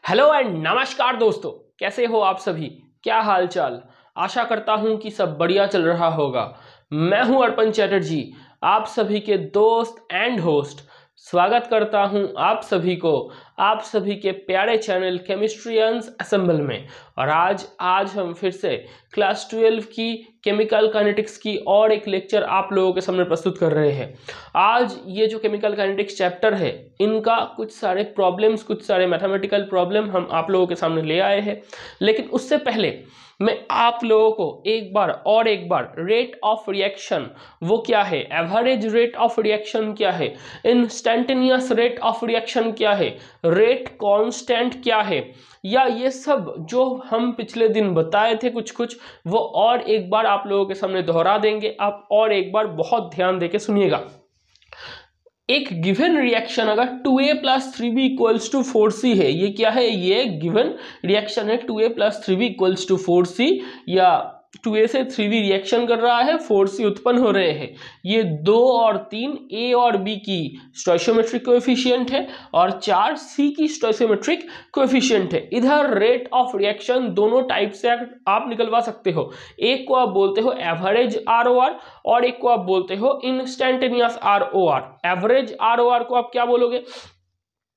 Hello and नमस्कार दोस्तों, कैसे हो आप सभी। क्या हाल चाल। आशा करता हूं कि सब बढ़िया चल रहा होगा। मैं हूं अर्पण चैटर्जी, आप सभी के दोस्त एंड होस्ट। स्वागत करता हूं आप सभी को आप सभी के प्यारे चैनल केमिस्ट्रियंस असेंबल में। और आज हम फिर से क्लास 12 की केमिकल काइनेटिक्स की और एक लेक्चर आप लोगों के सामने प्रस्तुत कर रहे हैं। आज ये जो केमिकल काइनेटिक्स चैप्टर है, इनका कुछ सारे प्रॉब्लम्स, कुछ सारे मैथमेटिकल प्रॉब्लम हम आप लोगों के सामने ले आए हैं। लेकिन उससे पहले मैं आप लोगों को एक बार रेट ऑफ रिएक्शन वो क्या है, एवरेज रेट ऑफ रिएक्शन क्या है, इंस्टेंटेनियस रेट ऑफ रिएक्शन क्या है, रेट कांस्टेंट क्या है, या ये सब जो हम पिछले दिन बताए थे कुछ वो और एक बार आप लोगों के सामने दोहरा देंगे। आप और एक बार बहुत ध्यान देके सुनिएगा। एक गिवन रिएक्शन अगर 2a + 3b = 4c है, ये क्या है, ये गिवन रिएक्शन है 2a + 3b = 4c, या 2a से 3b रिएक्शन कर रहा है, 4c उत्पन्न हो रहे हैं। ये 2 और 3 a और b की स्टोइशियोमेट्रिक कोएफिशिएंट है और 4 c की स्टोइशियोमेट्रिक कोएफिशिएंट है। इधर रेट ऑफ रिएक्शन दोनों टाइप से आप निकलवा सकते हो। एक को आप बोलते हो एवरेज ROR और एक को आप बोलते हो इंस्टेंटेनियस ROR। एवरेज ROR को आप क्या बोलोगे,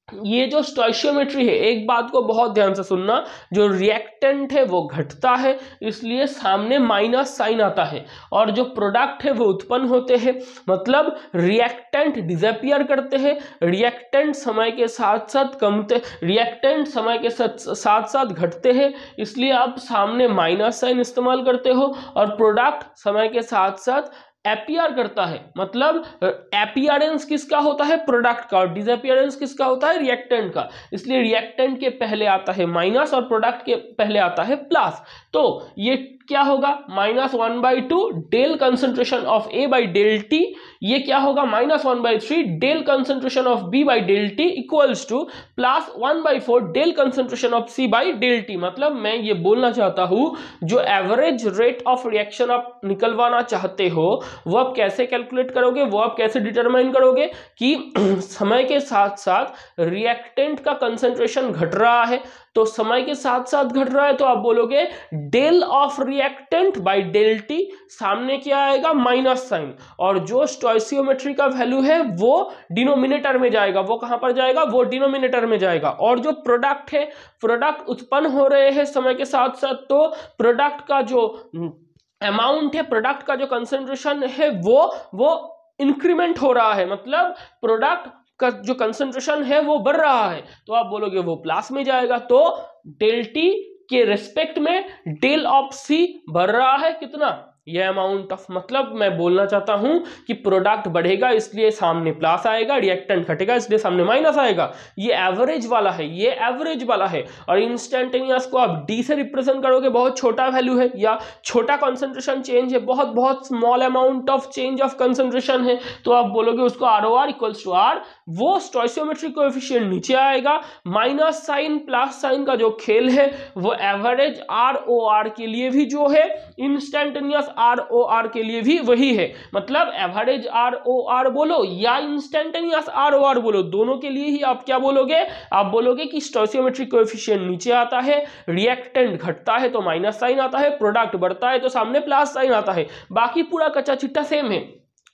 ये जो स्टोइशियोमेट्री है, एक बात को बहुत ध्यान से सुनना, जो रिएक्टेंट है वो घटता है, इसलिए सामने माइनस साइन आता है, और जो प्रोडक्ट है वो उत्पन्न होते हैं, मतलब रिएक्टेंट डिसअपियर करते हैं, रिएक्टेंट समय के साथ साथ कमते, रिएक्टेंट समय के साथ साथ घटते हैं, इसलिए आप सामने माइनस साइन इस्तेमाल करते हो, और प्रोडक्ट समय के साथ साथ एपियर करता है, मतलब एपियरेंस किसका होता है, प्रोडक्ट का, और डिसअपियरेंस किसका होता है, रिएक्टेंट का। इसलिए रिएक्टेंट के पहले आता है माइनस और प्रोडक्ट के पहले आता है प्लस। तो ये क्या होगा, -1/2 del concentration of A by del T, ये क्या होगा -1/3 del concentration of B by del T equals to +1/4 del concentration of C by del T। मतलब मैं ये बोलना चाहता हूं, जो एवरेज रेट ऑफ रिएक्शन आप निकलवाना चाहते हो वो आप कैसे कैलकुलेट करोगे, वो आप कैसे डिटरमाइन करोगे कि समय के साथ साथ रिएक्टेंट का कंसंट्रेशन घट रहा है, तो समय के साथ साथ घट रहा है, तो आप बोलोगे del of reactant by del T, सामने क्या आएगा, माइनस साइन, और जो स्टोइशियोमेट्री का वैल्यू है वो डिनोमिनेटर में जाएगा। वो कहां पर जाएगा, वो डिनोमिनेटर में जाएगा। और जो प्रोडक्ट है, प्रोडक्ट उत्पन्न हो रहे हैं समय के साथ साथ, तो प्रोडक्ट का जो अमाउंट है, प्रोडक्ट का जो कंसंट्रेशन है वो इंक्रीमेंट हो रहा है, मतलब प्रोडक्ट का जो कंसंट्रेशन है वो बढ़ रहा है, तो आप बोलोगे वो प्लस में जाएगा। तो डेल टी के रिस्पेक्ट में डेल ऑफ सी बढ़ रहा है कितना, ये अमाउंट ऑफ, मतलब मैं बोलना चाहता हूं कि प्रोडक्ट बढ़ेगा इसलिए सामने प्लस आएगा, रिएक्टेंट घटेगा इसलिए सामने माइनस आएगा। ये एवरेज वाला है, ये एवरेज वाला है। और इंस्टेंटेनियस को आप डी से रिप्रेजेंट करोगे, बहुत छोटा वैल्यू है या छोटा कंसंट्रेशन चेंज है, बहुत small amount of change of concentration है, तो आप बोलोगे उसको ROR = R। वो स्टोइशियोमेट्रिक कोएफिशिएंट नीचे आएगा, माइनस साइन प्लस साइन का जो खेल है वो एवरेज ROR के लिए भी जो है, इंस्टेंटेनियस ROR के लिए भी वही है। मतलब एवरेज ROR बोलो या इंस्टेंटेनियस ROR बोलो, दोनों के लिए ही आप क्या बोलोगे, आप बोलोगे कि स्टोइशियोमेट्रिक कोएफिशिएंट नीचे आता है, रिएक्टेंट घटता है तो माइनस साइन आता है, प्रोडक्ट बढ़ता है तो सामने प्लस साइन आता है। बाकी पूरा कच्चा चिट्ठा सेम है,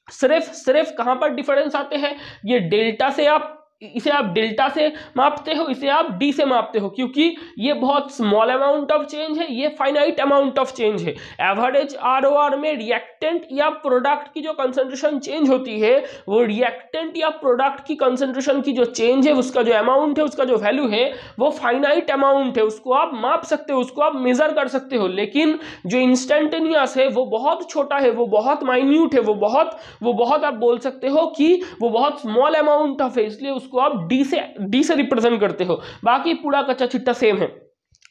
सिर्फ कहां पर डिफरेंस आते हैं, ये डेल्टा से आप इसे आप डेल्टा से मापते हो, इसे आप डी से मापते हो, क्योंकि ये बहुत स्मॉल अमाउंट ऑफ चेंज है, ये फाइनाइट अमाउंट ऑफ चेंज है। एवरेज ROR में रिएक्टेंट या प्रोडक्ट की जो कंसंट्रेशन चेंज होती है, वो रिएक्टेंट या प्रोडक्ट की कंसंट्रेशन की जो चेंज है, उसका जो अमाउंट है, उसका जो वैल्यू है, वो फाइनाइट अमाउंट है, उसको आप माप सकते हो, उसको आप मेजर कर सकते हो। लेकिन जो इंस्टेंटेनियस है वो बहुत छोटा है, वो बहुत माइन्यूट है, वो बहुत आप बोल सकते हो कि वो बहुत स्मॉल अमाउंट ऑफ है, इसलिए उसको आप डी से रिप्रेजेंट करते हो। बाकी पूरा कच्चा चिट्टा सेम है।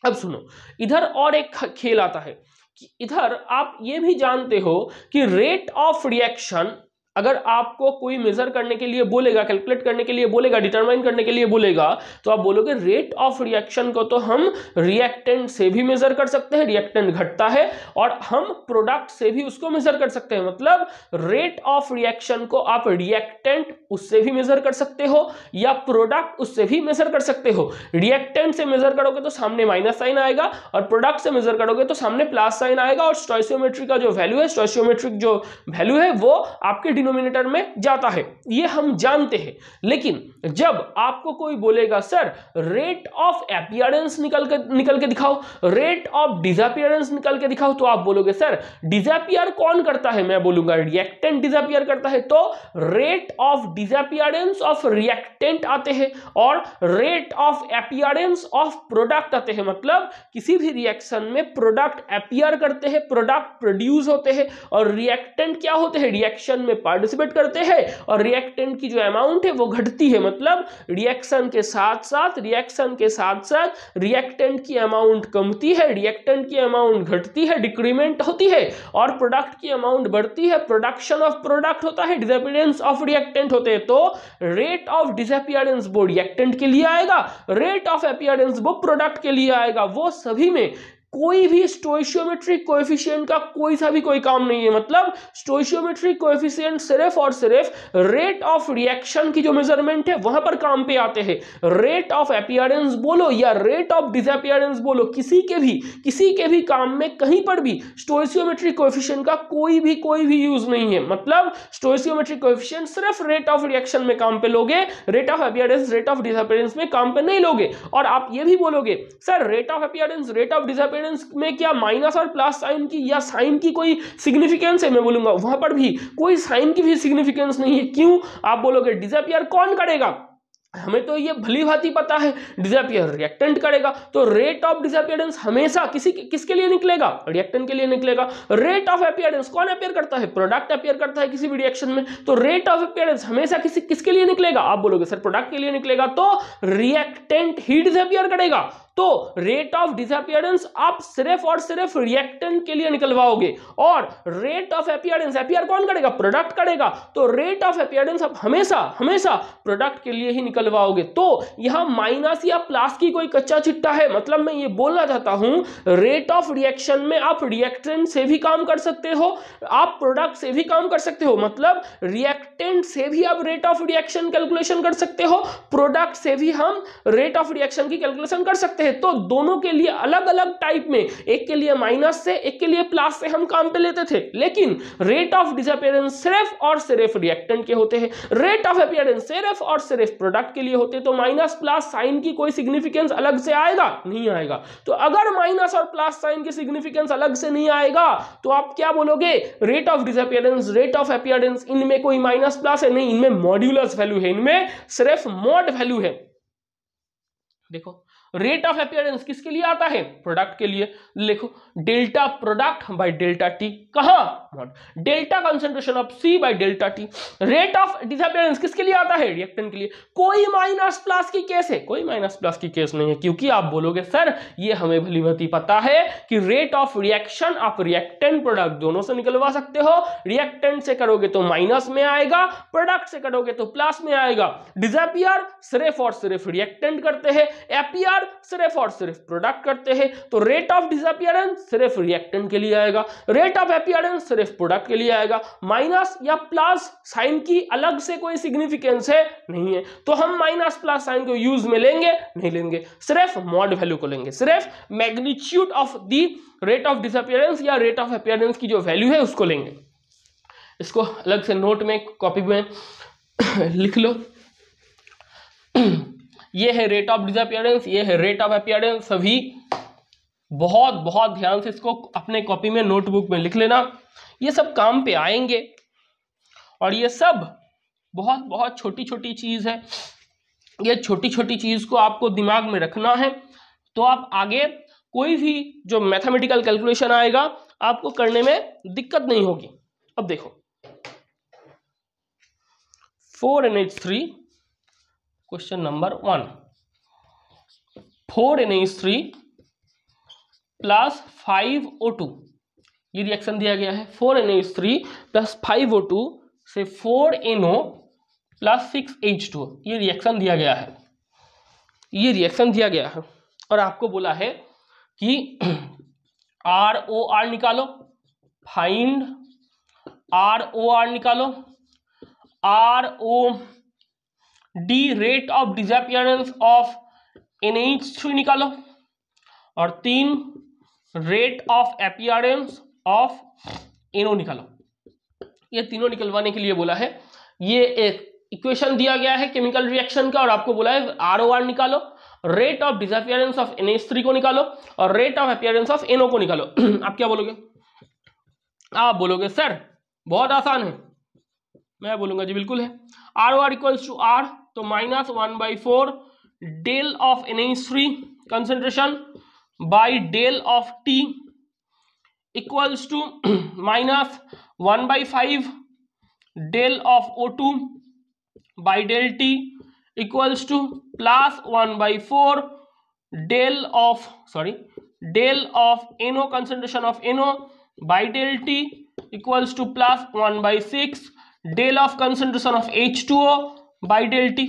अब सुनो, इधर और एक खेल आता है कि इधर आप ये भी जानते हो कि रेट ऑफ रिएक्शन अगर आपको कोई मेजर करने के लिए बोलेगा, कैलकुलेट करने के लिए बोलेगा, डिटरमाइन करने के लिए बोलेगा, तो आप बोलोगे रेट ऑफ रिएक्शन को तो हम रिएक्टेंट से भी मेजर कर सकते हैं, रिएक्टेंट घटता है, और हम प्रोडक्ट से भी उसको मेजर कर सकते हैं। मतलब रेट ऑफ रिएक्शन को आप रिएक्टेंट उससे भी मेजर कर सकते हो या प्रोडक्ट उससे भी मेजर कर सकते हो। रिएक्टेंट से मेजर करोगे तो सामने माइनस साइन आएगा, और प्रोडक्ट से मेजर करोगे तो सामने प्लस साइन आएगा, और स्टोइशियोमेट्री का जो वैल्यू है, स्टोइशियोमेट्रिक जो वैल्यू है वो आपके डिनोमिनेटर में जाता है, ये हम जानते हैं। लेकिन जब आपको कोई बोलेगा सर रेट ऑफ अपीयरेंस निकल के दिखाओ, रेट ऑफ डिसअपीयरेंस निकल के दिखाओ, तो आप बोलोगे सर डिसअपीयर कौन करता है? मैं बोलूंगा रिएक्टेंट डिसअपीयर करता है। तो rate of disappearance of reactant आते हैं और rate of appearance of product आते हैं। मतलब किसी भी रिएक्शन में प्रोडक्ट अपीयर करते हैं, प्रोडक्ट प्रोड्यूस होते हैं, और रिएक्टेंट क्या होते हैं? रिएक्शन में पार्टिसिपेट करते हैं, और रिएक्टेंट की जो अमाउंट है वो घटती है। मतलब रिएक्शन के साथ साथ रिएक्टेंट की अमाउंट कमती है, रिएक्टेंट की अमाउंट घटती है, डिक्रीमेंट होती है, और प्रोडक्ट की अमाउंट बढ़ती है, प्रोडक्शन ऑफ प्रोडक्ट होता है, डिसअपीयरेंस ऑफ रिएक्टेंट होते हैं। तो रेट ऑफ डिसअपीयरेंस वो रिएक्टेंट के लिए आएगा, रेट ऑफ अपीयरेंस वो प्रोडक्ट के लिए आएगा। वो सभी में कोई भी स्टोइशियोमेट्रिक कोएफिशिएंट का कोई काम नहीं है। मतलब स्टोइशियोमेट्रिक कोएफिशिएंट सिर्फ और सिर्फ रेट ऑफ रिएक्शन की जो मेजरमेंट है वहां पर काम पे आते हैं। रेट ऑफ अपीयरेंस बोलो या रेट ऑफ डिसअपीयरेंस बोलो, किसी के भी काम में कहीं पर भी स्टोइशियोमेट्रिक कोएफिशिएंट का कोई भी यूज नहीं है। मतलब स्टोइशियोमेट्रिक कोएफिशिएंट सिर्फ रेट ऑफ रिएक्शन में काम पे लोगे, rate of appearance, rate of disappearance में काम पे नहीं लोगे। और आप ये भी बोलोगे sir rate of appearance, rate of disappearance में क्या माइनस और प्लस साइन की या साइन की कोई सिग्निफिकेंस है? मैं बोलूंगा वहां पर भी कोई साइन की भी सिग्निफिकेंस नहीं है। क्यों? आप बोलोगे डिसअपीयर कौन करेगा? हमें तो ये भली भांति पता है डिसअपीयर रिएक्टेंट करेगा। तो रेट ऑफ डिसअपीयरेंस हमेशा किसके लिए निकलेगा? रिएक्टेंट के लिए निकलेगा। रेट ऑफ अपीयरेंस कौन अपीयर करता है? प्रोडक्ट अपीयर करता है किसी भी रिएक्शन में। तो रेट ऑफ अपीयरेंस हमेशा किसके लिए निकलेगा? आप बोलोगे सर प्रोडक्ट के लिए निकलेगा, तो रिएक्टेंट ही डिसअपीयर करेगा। तो रेट ऑफ डिसअपीयरेंस आप सिर्फ और सिर्फ रिएक्टेंट के लिए निकलवाओगे, और रेट ऑफ अपीयरेंस अपीयर कौन करेगा? प्रोडक्ट करेगा। तो रेट ऑफ अपीयरेंस आप हमेशा प्रोडक्ट के लिए ही निकलवाओगे। तो यहां माइनस या प्लस की कोई कच्चा चिट्टा है? मतलब मैं ये बोलना चाहता हूं रेट ऑफ रिएक्शन में आप रिएक्टेंट से भी काम कर सकते हो, आप प्रोडक्ट से भी काम कर सकते हो। मतलब रिएक्टेंट से भी आप रेट ऑफ रिएक्शन कैलकुलेशन कर सकते हो, प्रोडक्ट से भी हम रेट ऑफ रिएक्शन की कैलकुलेशन कर सकते हैं। तो दोनों के लिए अलग अलग टाइप में, एक के लिए माइनस से, एक के लिए प्लस से हम काम पे लेते थे। लेकिन रेट ऑफ डिसअपीयरेंस सिर्फ और सिर्फ रिएक्टेंट के होते हैं, रेट ऑफ अपीयरेंस सिर्फ और सिर्फ प्रोडक्ट के लिए होते हैं। तो माइनस प्लस साइन की कोई सिग्निफिकेंस अलग से आएगा? नहीं आएगा। तो अगर माइनस और प्लस साइन की सिग्निफिकेंस अलग से नहीं आएगा तो आप क्या बोलोगे? Rate of disappearance, rate of appearance, इनमें कोई माइनस प्लस है? नहीं, इनमें मॉड्यूलस वैल्यू है, इनमें सिर्फ मॉड वैल्यू है। देखो रेट ऑफ अपीयरेंस किसके लिए आता है? प्रोडक्ट के लिए। लिखो delta product by delta T, कहां? Delta concentration of C by delta T. Rate of disappearance किसके लिए आता है? रिएक्टेंट के लिए। कोई माइनस प्लस की केस है? कोई माइनस प्लस की केस नहीं है, क्योंकि आप बोलोगे सर ये हमें भली भांति पता है कि रेट ऑफ रिएक्शन आप रिएक्टेंट प्रोडक्ट दोनों से निकलवा सकते हो। रिएक्टेंट से करोगे तो माइनस में आएगा, प्रोडक्ट से करोगे तो प्लस में आएगा। डिसअपीयर सिर्फ और सिर्फ रिएक्टेंट करते हैं, अपीयर सिर्फ और सिर्फ प्रोडक्ट करते हैं। तो रेट ऑफ डिसअपीयरेंस सिर्फ रिएक्टेंट के लिए आएगा, रेट ऑफ अपीयरेंस सिर्फ प्रोडक्ट के लिए आएगा। माइनस या प्लस साइन की अलग से कोई सिग्निफिकेंस है? नहीं है। तो हम माइनस प्लस साइन को यूज में लेंगे? नहीं लेंगे, सिर्फ मॉड वैल्यू को लेंगे, सिर्फ magnitude of the rate of disappearance या रेट ऑफ अपीयरेंस की जो वैल्यू है उसको लेंगे। इसको अलग से नोट में, कॉपी में लिख लो। ये है रेट ऑफ डिसअपीयरेंस, ये है रेट ऑफ अपीयरेंस। सभी बहुत बहुत ध्यान से इसको अपने कॉपी में, नोटबुक में लिख लेना। ये सब काम पे आएंगे, और ये सब बहुत बहुत छोटी छोटी चीज है। ये छोटी छोटी चीज को आपको दिमाग में रखना है, तो आप आगे कोई भी जो मैथमेटिकल कैलकुलेशन आएगा आपको करने में दिक्कत नहीं होगी। अब देखो 4NH3 question number 1, 4NH3 plus 5O2 ये रिएक्शन दिया गया है। 4NH3 प्लस 5O2 से 4NO प्लस 6H2, ये रिएक्शन दिया गया है, ये रिएक्शन दिया गया है और आपको बोला है कि ROR निकालो, फाइंड ROR निकालो, ROD rate of disappearance of NH3 निकालो, और 3 rate of appearance of NO निकालो। ये तीनों निकलवाने के लिए बोला है। ये एक इक्वेशन दिया गया है केमिकल रिएक्शन का और आपको बोला है ROR निकालो, rate of disappearance of NH3 को निकालो और rate of appearance of NO को निकालो। आप क्या बोलोगे? आप बोलोगे सर बहुत आसान है। मैं बोलूंगा जी बिल्कुल है। ROR इक्वल्स टू R, तो -1/4 del of NH3 concentration by del of T equals to -1/5 del of O2 by del T equals to +1/4 del of NO concentration of NO by del T equals to +1/6 del of concentration of H2O by del T।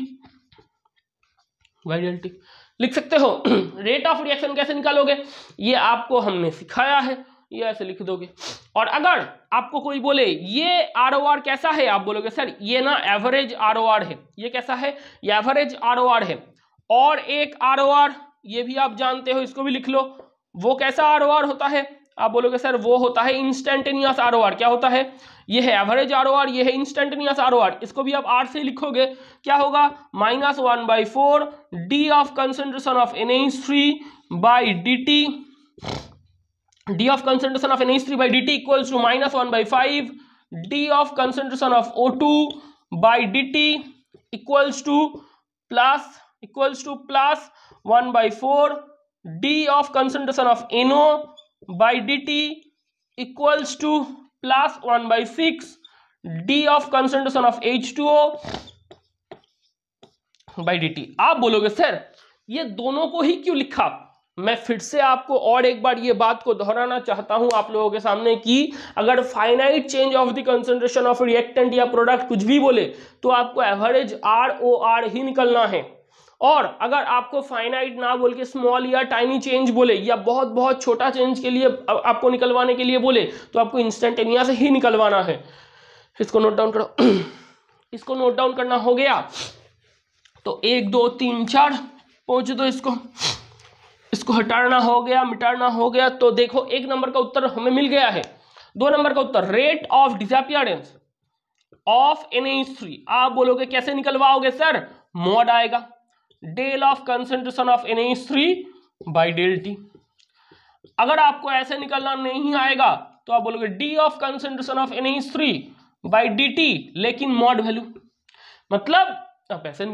लिख सकते हो। Rate of reaction कैसे निकालोगे ये आपको हमने सिखाया है, ये ऐसे लिख दोगे। और अगर आपको कोई बोले ये ROR कैसा है, आप बोलोगे सर ये ना एवरेज ROR है। ये कैसा है? ये एवरेज ROR है। और एक ROR ये भी आप जानते हो, इसको भी लिख लो। वो कैसा ROR होता है? आप बोलोगे सर वो होता है इंस्टेंटेनियस ROR। क्या होता है? ये है एवरेज ROR, ये है इंस्टेंटेनियस ROR। इसको भी आप R से लिखोगे, क्या होगा? -1/4 D of concentration of NH3 by DT, D of concentration of NH3 by DT equals to -1/5 D of concentration of O2 by DT equals to +1/4 D of concentration of NO by DT equals to +1/6 D of concentration of H2O by DT। आप बोलोगे sir ये दोनों को ही क्यों लिखा? मैं फिर से आपको और एक बार ये बात को दोहराना चाहता हूं आप लोगों के सामने कि अगर finite change of the concentration of reactant या प्रोडक्ट कुछ भी बोले तो आपको एवरेज ROR ही निकलना है। और अगर आपको फाइनाइट ना बोल के स्मॉल या टाइनी चेंज बोले या बहुत बहुत छोटा चेंज के लिए आपको निकलवाने के लिए बोले तो आपको इंस्टेंटेनियस ही निकलवाना है। इसको नोट डाउन करो। इसको नोट डाउन करना हो गया तो 1 2 3 4 पहुंच दो। इसको हटाना हो गया, मिटाना हो गया। तो देखो 1 नंबर का उत्तर हमें मिल गया है। 2 नंबर का उत्तर rate of disappearance of NH3। आप बोलोगे कैसे निकलवाओगे सर? मॉड आएगा, del of concentration of NH3 by del T। अगर आपको ऐसे निकलना नहीं आएगा तो आप बोलोगे D of concentration of NH3 by DT, लेकिन मॉड वैल्यू। मतलब आप ऐसे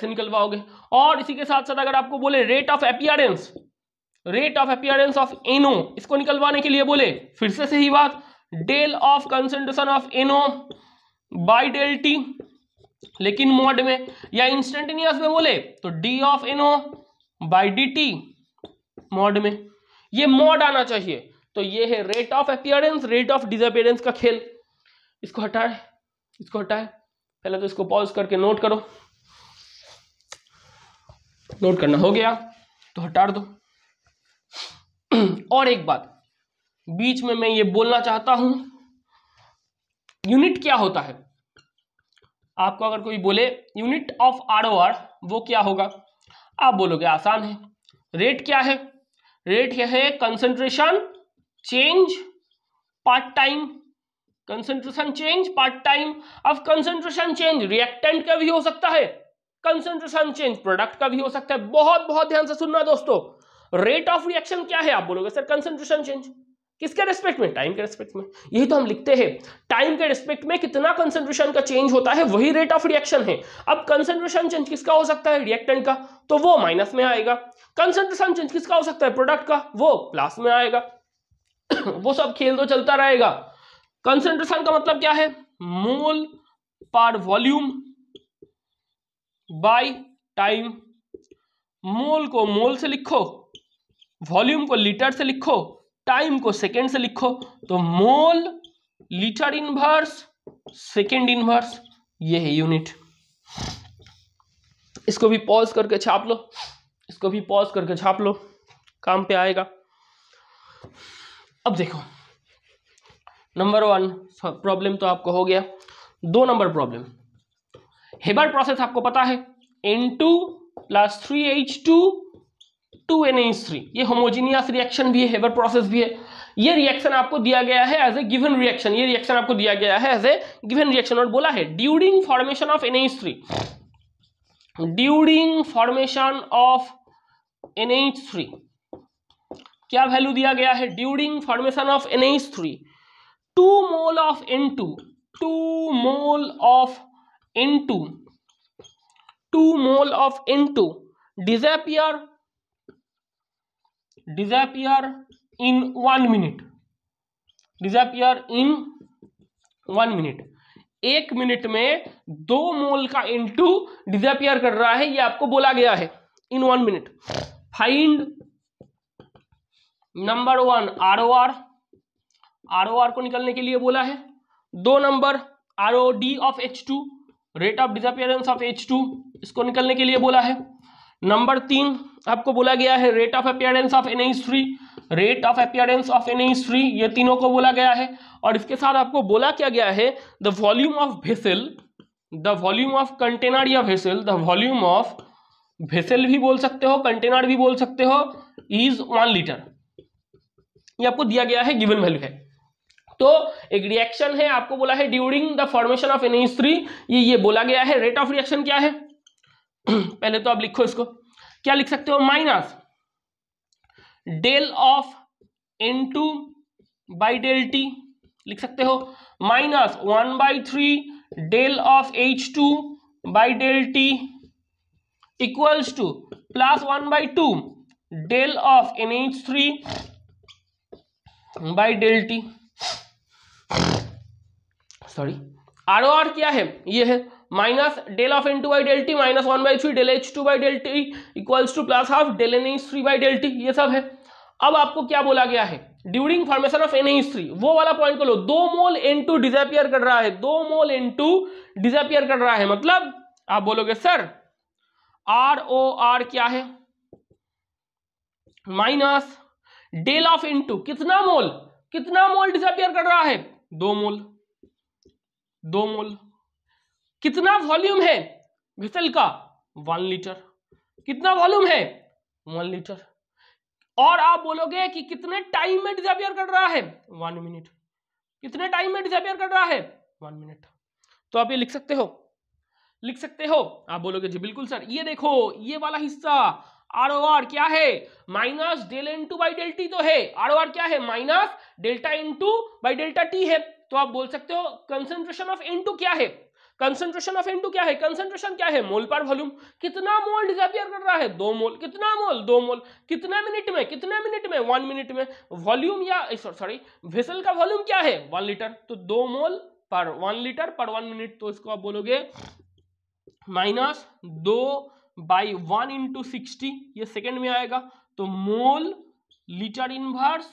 निकलवाओगे। और इसी के साथ साथ अगर आपको बोले rate of appearance of NO, इसको निकलवाने के लिए बोले फिर से सही बात, del of concentration of NO by del T, लेकिन मॉड में। या इंस्टेंटेनियस में बोले तो D of NO by DT mod में। ये मॉड आना चाहिए। तो ये है rate of appearance, rate of disappearance का खेल। इसको हटाए। पहले तो इसको पॉज करके नोट करो। नोट करना हो गया तो हटा दो। और एक बात बीच में मैं ये बोलना चाहता हूं, यूनिट क्या होता है? आपको अगर कोई बोले यूनिट ऑफ ROR वो क्या होगा, आप बोलोगे आसान है। रेट क्या है? रेट क्या है? Concentration change part time. Concentration change part time. अब कंसेंट्रेशन चेंज रिएक्टेंट का भी हो सकता है, कंसेंट्रेशन चेंज प्रोडक्ट का भी हो सकता है। बहुत बहुत ध्यान से सुनना दोस्तों। रेट ऑफ रिएक्शन क्या है? आप बोलोगे सर कंसेंट्रेशन चेंज। किसके रेस्पेक्ट में? टाइम के रेस्पेक्ट में। यही तो हम लिखते हैं, टाइम के रेस्पेक्ट में कितना कंसेंट्रेशन का चेंज होता है वही रेट ऑफ रिएक्शन है। अब कंसेंट्रेशन चेंज किसका हो सकता है? रिएक्टेंट का, तो वो माइनस में आएगा। कंसेंट्रेशन चेंज किसका हो सकता है? प्रोडक्ट का, वो प्लस में आएगा। वो सब खेल तो चलता रहेगा। कंसेंट्रेशन का मतलब क्या है? मोल पर वॉल्यूम बाय टाइम। मोल को मोल से लिखो, वॉल्यूम को लीटर से लिखो, टाइम को सेकेंड से लिखो। तो मोल लीटर इनवर्स सेकेंड इनवर्स, ये है यूनिट। इसको भी पॉज करके छाप लो, इसको भी पॉज करके छाप लो, काम पे आएगा। अब देखो नंबर 1 प्रॉब्लम तो आपको हो गया। 2 नंबर प्रॉब्लम, हेबर प्रोसेस आपको पता है, N2 + 3H2 2NH3, ये होमोजीनियस रिएक्शन भी है, हेबर प्रोसेस भी है। ये रिएक्शन आपको दिया गया है एज ए गिवन रिएक्शन, ये रिएक्शन आपको दिया गया है एज ए गिवन रिएक्शन और बोला है during formation of NH3, during formation of NH3 क्या वैल्यू दिया गया है? During formation of NH3 2 mole of N2, 2 mole of N2, 2 mole of N2 disappear in 1 minute, disappear in 1 minute। 1 minute में 2 मोल का N2 disappear कर रहा है, ये आपको बोला गया है इन 1 मिनट। फाइंड नंबर 1 ROR को निकलने के लिए बोला है। 2 number ROD of H2, rate of disappearance of H2, इसको निकलने के लिए बोला है। नंबर 3 आपको बोला गया है rate of appearance of NH3, rate of appearance of NH3, ये तीनों को बोला गया है। और इसके साथ आपको बोला क्या गया है? The volume of vessel, the volume of container या vessel, the volume of vessel भी बोल सकते हो, कंटेनर भी बोल सकते हो, इज 1 लीटर। ये आपको दिया गया है, गिवन वैल्यू है। तो एक रिएक्शन है, आपको बोला है during the formation of NH3, ये बोला गया है। रेट ऑफ रिएक्शन क्या है? पहले तो आप लिखो इसको, क्या लिख सकते हो? Minus del of N2 by del T लिख सकते हो, minus 1/3 del of H2 by del T equals to plus 1/2 del of NH3 by del T. Sorry, ROR क्या है? ये है minus del of N2 by del T minus 1/3 del H2 by del T equals to plus half del NH3 by del T, ये सब है। अब आपको क्या बोला गया है? ड्यूरिंग फॉर्मेशन ऑफ NH3, वो वाला पॉइंट को लो। 2 मोल N2 डिसअपियर कर रहा है, 2 मोल N2 डिसअपियर कर रहा है, मतलब आप बोलोगे सर ROR क्या है? माइनस डेल ऑफ N2, कितना मोल, कितना मोल डिसअपियर कर रहा है? 2 मोल, 2 मोल। कितना वॉल्यूम है वेसल का? 1 लीटर। कितना वॉल्यूम है? 1 लीटर। और आप बोलोगे कि कितने टाइम में डिसअपियर कर रहा है? 1 मिनट। कितने टाइम में डिसअपियर कर रहा है? 1 मिनट। तो आप ये लिख सकते हो, लिख सकते हो। आप बोलोगे जी बिल्कुल सर, ये देखो ये वाला हिस्सा ROR क्या है? Minus del N2 by del T तो है। ROR क्या है? Minus delta N2 by delta T है। तो आप बोल सकते हो कंसंट्रेशन ऑफ N2 क्या है? कंसंट्रेशन ऑफ N2 क्या है? कंसंट्रेशन क्या है? मोल पर वॉल्यूम। कितना मोल डिसअपियर कर रहा है? 2 मोल। कितना मोल? 2 मोल। कितने मिनट में? कितने मिनट में? 1 मिनट में। वॉल्यूम या सॉरी वेसल का वॉल्यूम क्या है? 1 लीटर। तो 2 मोल पर 1 लीटर पर 1 मिनट, तो इसको आप बोलोगे माइनस 2/1 इंटू 60, ये सेकेंड में आएगा। तो मोल लीटर इनवर्स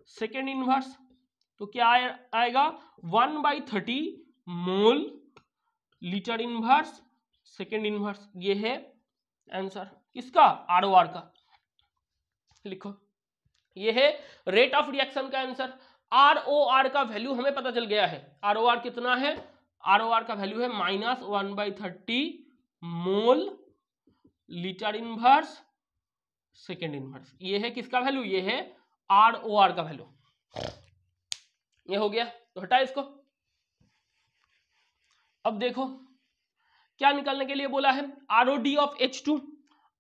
सेकेंड इनवर्स, तो क्या आएगा? 1/30 मोल लीटर इनवर्स सेकेंड इनवर्स। ये है आंसर किसका? ROR का। लिखो, ये है रेट ऑफ रिएक्शन का आंसर। ROR का वैल्यू हमें पता चल गया है। ROR कितना है? ROR का वैल्यू है माइनस 1/30 मोल लीटर इनवर्स सेकेंड इनवर्स। ये है किसका वैल्यू? ये है ROR का वैल्यू। ये हो गया, तो हटा इसको। अब देखो क्या निकालने के लिए बोला है? ROD of H2,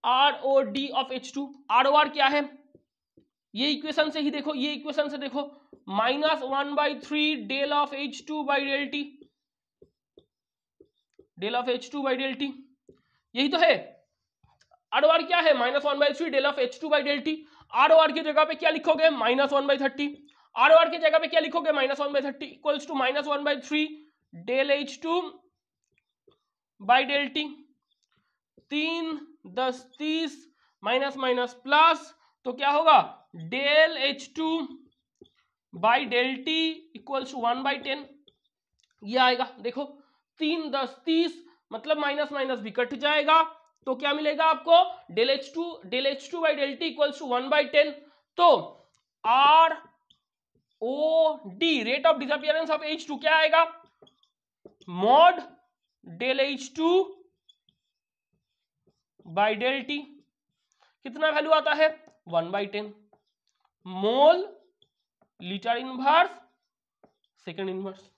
ROD of H2। ROR क्या है? ये इक्वेशन से ही देखो, ये इक्वेशन से देखो, minus 1/3 del of H2 by del T, del of H2 by del T, यही तो है। ROR क्या है? Minus 1/3 del of H2 by del T. ROR की जगह पे क्या लिखोगे? माइनस 1/30। ROR की जगह पे क्या लिखोगे? Minus 1/30 equals to minus 1/3 del H2 by del T. 3 10 30 minus minus plus, तो क्या होगा? Del H2 by del T equals to 1/10। ये आएगा, देखो 3 10 30, मतलब माइनस माइनस भी कट जाएगा, तो क्या मिलेगा आपको, del H two by del T equals to 1/10। तो R O D, rate of disappearance of H2 क्या आएगा, mod del H2 by del T, कितना वैल्यू आता है 1/10 mole litre inverse second inverse.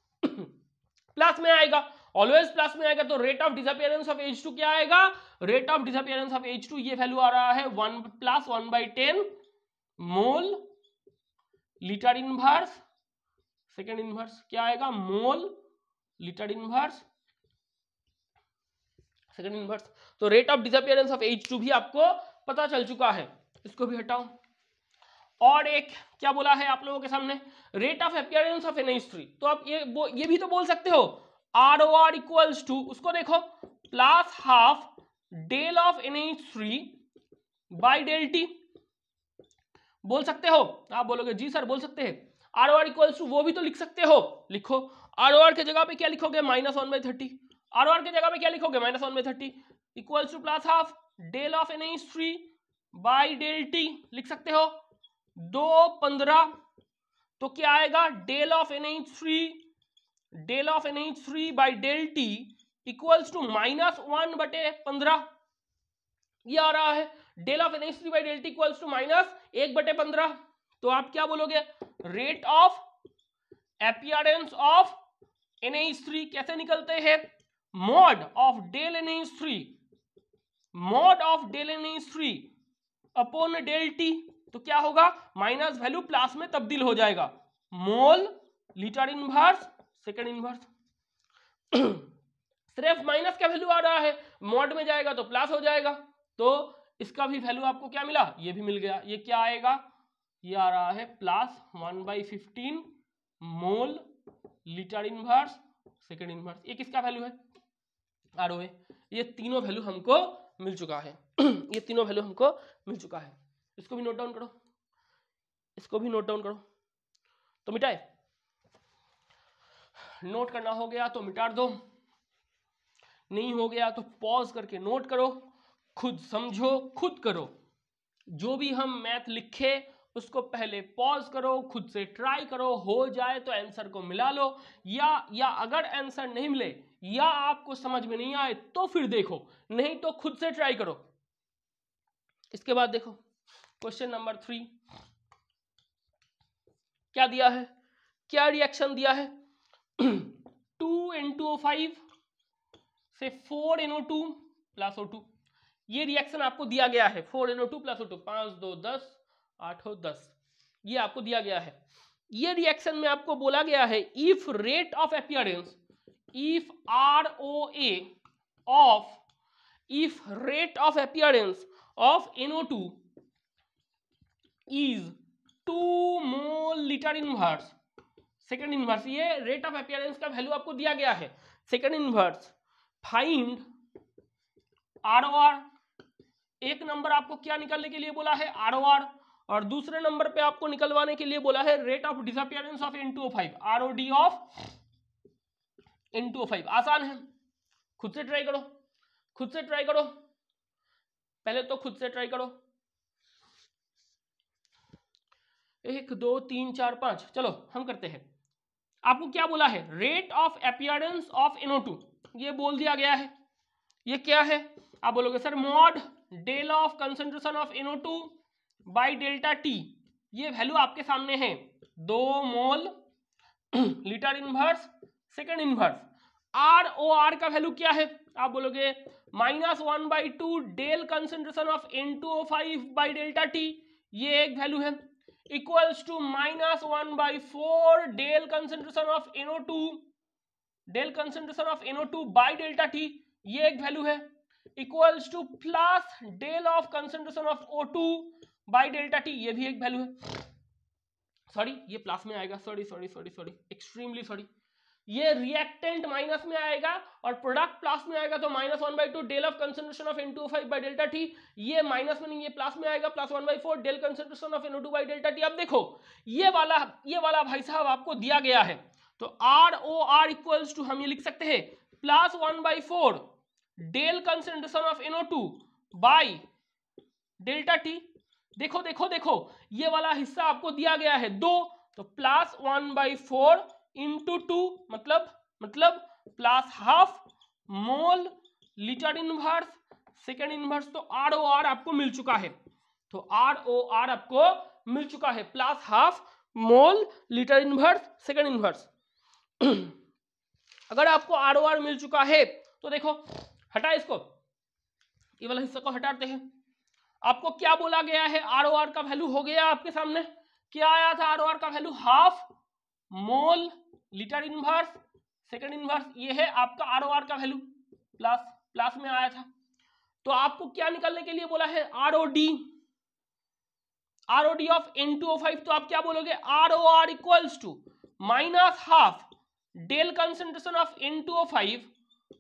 Plus में आएगा, ऑलवेज प्लस में आएगा, तो rate of disappearance of H2 क्या आएगा, rate of disappearance of H2 ये वैल्यू आ रहा है 1 plus 1/10 mole litre inverse second inverse, क्या आएगा mole litre inverse second inverse. तो rate of disappearance of H2 भी आपको पता चल चुका है, इसको भी हटाओ। और एक क्या बोला है आप लोगों के सामने, rate of appearance of NH3, तो आप ये भी तो बोल सकते हो ROR इक्वल्स टू, उसको देखो plus half del of NH3 by del T, बोल सकते हो, आप बोलोगे जी सर बोल सकते हैं, ROR इक्वल्स टू वो भी तो लिख सकते हो, लिखो ROR के जगह पे क्या लिखोगे -1/30, ROR के जगह पे क्या लिखोगे -1/30 equals to plus half del of NH3 by del T, लिख सकते हो 2 15, तो क्या आएगा del of NH3 by del T equals to -1/15, ये आ रहा है del of NH3 by del T equals to -1/15। तो आप क्या बोलोगे, rate of appearance of NH3 कैसे निकलते हैं, mod of del NH3 upon del T, तो क्या होगा माइनस वैल्यू प्लस में तब्दील हो जाएगा, मोल लीटर इनवर्स सेकंड इनवर्स। सिर्फ माइनस का वैल्यू आ रहा है, मॉड में जाएगा तो प्लस हो जाएगा, तो इसका भी वैल्यू आपको क्या मिला, ये भी मिल गया। ये क्या आएगा, ये आ रहा है प्लस 1/15 मोल लीटर इनवर्स सेकंड इनवर्स। ये किसका वैल्यू है, ROA। ये तीनों वैल्यू हमको मिल चुका है ये तीनों वैल्यू हमको मिल चुका है। इसको भी नोट डाउन करो, इसको भी नोट डाउन करो। तो मिटाए, नोट करना हो गया तो मिटा दो, नहीं हो गया तो पॉज करके नोट करो, खुद समझो खुद करो। जो भी हम मैथ लिखे उसको पहले पॉज करो, खुद से ट्राई करो, हो जाए तो आंसर को मिला लो, या अगर आंसर नहीं मिले या आपको समझ में नहीं आए तो फिर देखो, नहीं तो खुद से ट्राई करो। इसके बाद देखो क्वेश्चन नंबर 3 क्या दिया है, क्या रिएक्शन दिया है 2N2O5 से 4NO2 प्लस O2, ये रिएक्शन आपको दिया गया है 4NO2 प्लस O2, 5 2 10 8 10, ये आपको दिया गया है। ये रिएक्शन में आपको बोला गया है if rate of appearance, if ROA of, if rate of appearance of NO2 is 2 mole litre inverse second inverse, ये रेट ऑफ अपीयरेंस का वैल्यू आपको दिया गया है सेकंड इनवर्स, फाइंड ROR। एक नंबर आपको क्या निकालने के लिए बोला है ROR, और दूसरे नंबर पे आपको निकलवाने के लिए बोला है rate of disappearance of N2O5, ROD of N2O5। आसान है, खुद से ट्राई करो, खुद से ट्राई करो, पहले तो खुद से ट्राई करो। 1 2 3 4 5, चलो हम करते हैं। आपको क्या बोला है, rate of appearance of NO2, ये बोल दिया गया है। ये क्या है, आप बोलोगे sir mod del of concentration of NO2 by delta T, ये वैल्यू आपके सामने है 2 mole litre inverse second inverse. ROR का वैल्यू क्या है, आप बोलोगे -1/2 del concentration of N2O5 by delta T, ये एक वैल्यू है, equals to -1/4 del concentration of NO2 by delta T, ये एक वैल्यू है, equals to plus del of concentration of O2 by delta T, ये भी एक वैल्यू है। सॉरी ये प्लस में आएगा, सॉरी एक्सट्रीमली सॉरी, ये रिएक्टेंट माइनस में आएगा और प्रोडक्ट प्लस में आएगा, तो -1/2 del of concentration of N2O5 by delta T, ये माइनस में नहीं, ये प्लस में आएगा, +1/4 del concentration of NO2 by delta T. अब देखो ये वाला भाई साहब आपको दिया गया है, तो R O R equals to हम ये लिख सकते हैं +1/4 del concentration of NO2 by delta T. देखो देखो देखो, ये वाला हिस्सा आपको दिया गया है 2, तो +1/4 इंटू 2 मतलब +½ मोल लीटर इनवर्स सेकेंड इनवर्स। तो आर ओ आर आपको मिल चुका है, तो आर ओ आर आपको मिल चुका है +½ मोल लीटर इनवर्स सेकेंड इनवर्स। अगर आपको आर ओ आर मिल चुका है तो देखो, हटा इसको, ये वाला हिस्सा को हटाते हैं। आपको क्या बोला गया है, आर ओ आर का वैल्यू हो गया आपके सामने, क्या आया था, आर ओ आर का वैल्यू ½ मोल लीटर इनवर्स सेकेंड इनवर्स। ये है आपका आर ओ आर का वैल्यू, प्लस में आया था। तो आपको क्या निकालने के लिए बोला है, आरओडी ऑफ N2O5। तो आप क्या बोलोगे, R O R equals to -½ del concentration of N2O5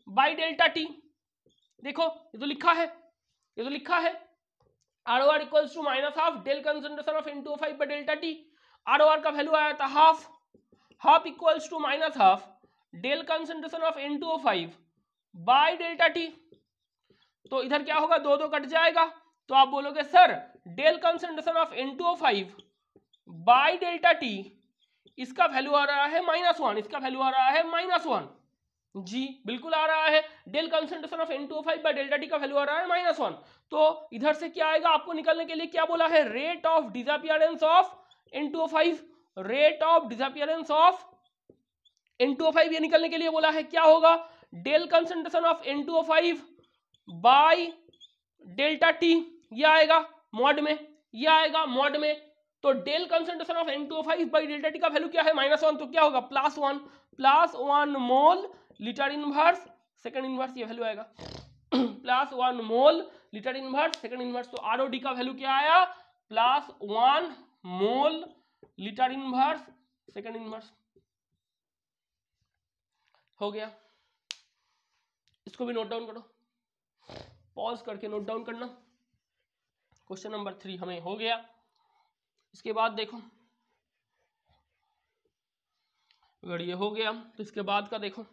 by delta T. देखो ये तो लिखा है, R O R equals to -½ del concentration of N2O5 by delta T. R O R का वैल्यू आया था half equals to -½ del concentration of N2O5 by delta T. तो इधर क्या होगा, 2 कट जाएगा, तो आप बोलोगे sir del concentration of N2O5 by delta T, इसका वैल्यू आ रहा है -1, इसका वैल्यू आ रहा है -1। जी बिल्कुल आ रहा है, del concentration of N2O5 by delta T का वैल्यू आ रहा है -1। तो इधर से क्या आएगा, आपको निकालने के लिए क्या बोला है, rate of disappearance of N2O5, rate of disappearance of N2O5 ये निकलने के लिए बोला है। क्या होगा, del concentration of N2O5 by delta T, ये आएगा मॉड में, ये आएगा मॉड में। तो del concentration of N2O5 by delta T का वैल्यू क्या है, -1, तो क्या होगा, +1 mole litre inverse second inverse, ये वैल्यू आएगा +1 mole litre inverse second inverse. तो आरओडी का वैल्यू क्या आया, +1 mole litre inverse second inverse. हो गया, इसको भी नोट डाउन करो, पॉज करके नोट डाउन करना। क्वेश्चन नंबर 3 हमें हो गया। इसके बाद देखो, अगर ये हो गया तो इसके बाद का देखो,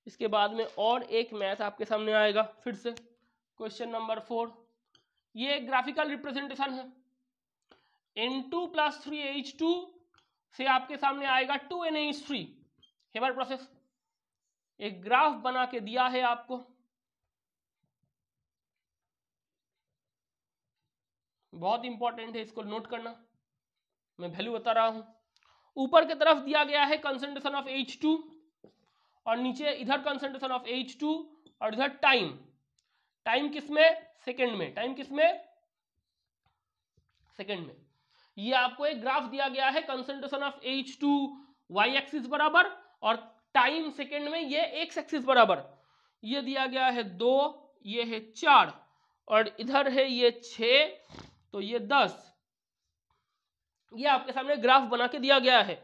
इसके बाद में और एक मैथ आपके सामने आएगा फिर से, क्वेश्चन नंबर 4। ये एक ग्राफिकल रिप्रेजेंटेशन है, N2 + 3H2 से आपके सामने आएगा 2NH3 हेबर प्रोसेस। एक ग्राफ बना के दिया है आपको, बहुत इंपॉर्टेंट है, इसको नोट करना, मैं वैल्यू बता रहा हूं। ऊपर की तरफ दिया गया है कंसंट्रेशन ऑफ H2 और नीचे इधर कंसंट्रेशन ऑफ H2 और इधर टाइम किसमें, सेकंड में, टाइम किसमें, सेकंड में। ये आपको एक ग्राफ दिया गया है, concentration of H2 y axis बराबर और टाइम सेकंड में ये x एक्सिस बराबर। ये दिया गया है 2, ये है 4 और इधर है ये 6, तो ये 10। ये आपके सामने ग्राफ बना के दिया गया है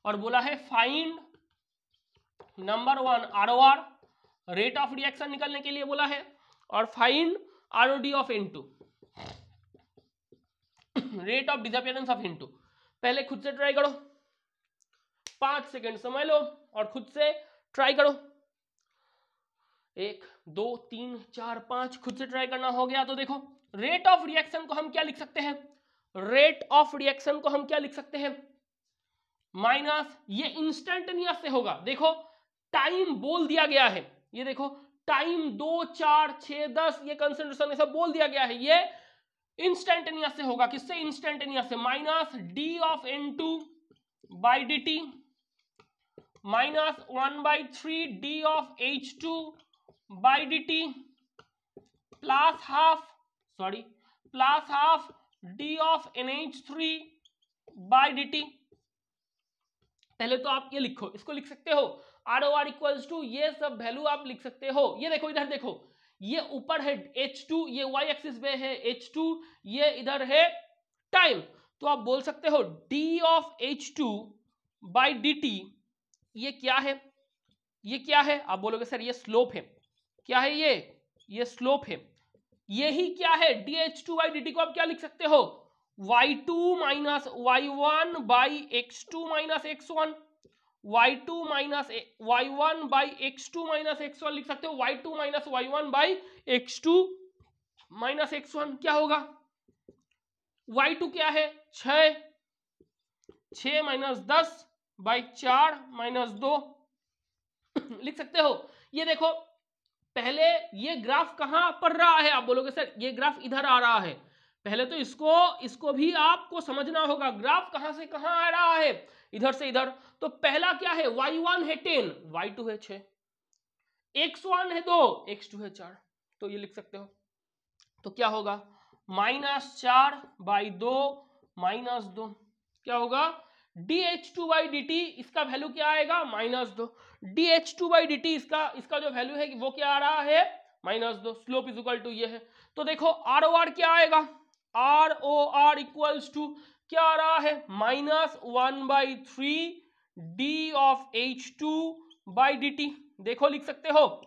और बोला है find number 1 ROR, rate of reaction निकलने के लिए बोला है, और find ROD of N2, rate of disappearance of N2। पहले खुद से ट्राई करो, 5 सेकंड समय लो और खुद से ट्राई करो। 1 2 3 4 5 खुद से ट्राई करना हो गया। तो देखो, रेट ऑफ रिएक्शन को हम क्या लिख सकते हैं, रेट ऑफ रिएक्शन को हम क्या लिख सकते हैं, माइनस, ये इंस्टेंटेनियस से होगा। देखो टाइम बोल दिया गया है, ये देखो टाइम 2 4 6 10 ये कंसंट्रेशन सब बोल दिया गया है, ये इंस्टेंटेनियस से होगा। किससे, इंस्टेंटेनियस से। Minus D of N2 by D T -1/3 D of H2 by D T +½ D of NH3 by D T. पहले तो आप ये लिखो, इसको लिख सकते हो ROR इक्वल्स टू, ये सब वैल्यू आप लिख सकते हो। ये देखो, इधर देखो, ये ऊपर है H2, ये y एक्सिस पे है H2, ये इधर है टाइम। तो आप बोल सकते हो d of H2 by D T, ये क्या है, ये क्या है, आप बोलोगे सर ये स्लोप है। क्या है ये स्लोप है। यही क्या है, dH2 बाई डी टी को आप क्या लिख सकते हो, y2 - y1 by x2 - x1, y2 minus y1 by x2 minus x1 लिख सकते हो। y2 minus y1 by x2 minus x1 क्या होगा? y2 क्या है? 6 माइनस 10 बाई 4 माइनस 2 लिख सकते हो। ये देखो, पहले ये ग्राफ कहां पड़ रहा है? आप बोलोगे सर ये ग्राफ इधर आ रहा है। पहले तो इसको भी आपको समझना होगा, ग्राफ कहां से कहां आ रहा है, इधर से इधर। तो पहला क्या है? y1 है 10, y2 है 6, x1 है 2, x2 है 4, तो ये लिख सकते हो। तो क्या होगा? -4 बाई 2 -2 क्या होगा? dH2 बाई dt, इसका वैल्यू क्या आएगा? -2। dH2 बाई dt इसका जो वैल्यू है वो क्या आ रहा है? -2। स्लोप इज इक्वल टू ये है। तो देखो ROR क्या आएगा? ROR इक्वल्स टू क्या आ रहा है? -1/3 d of H2 by dt। देखो लिख सकते हो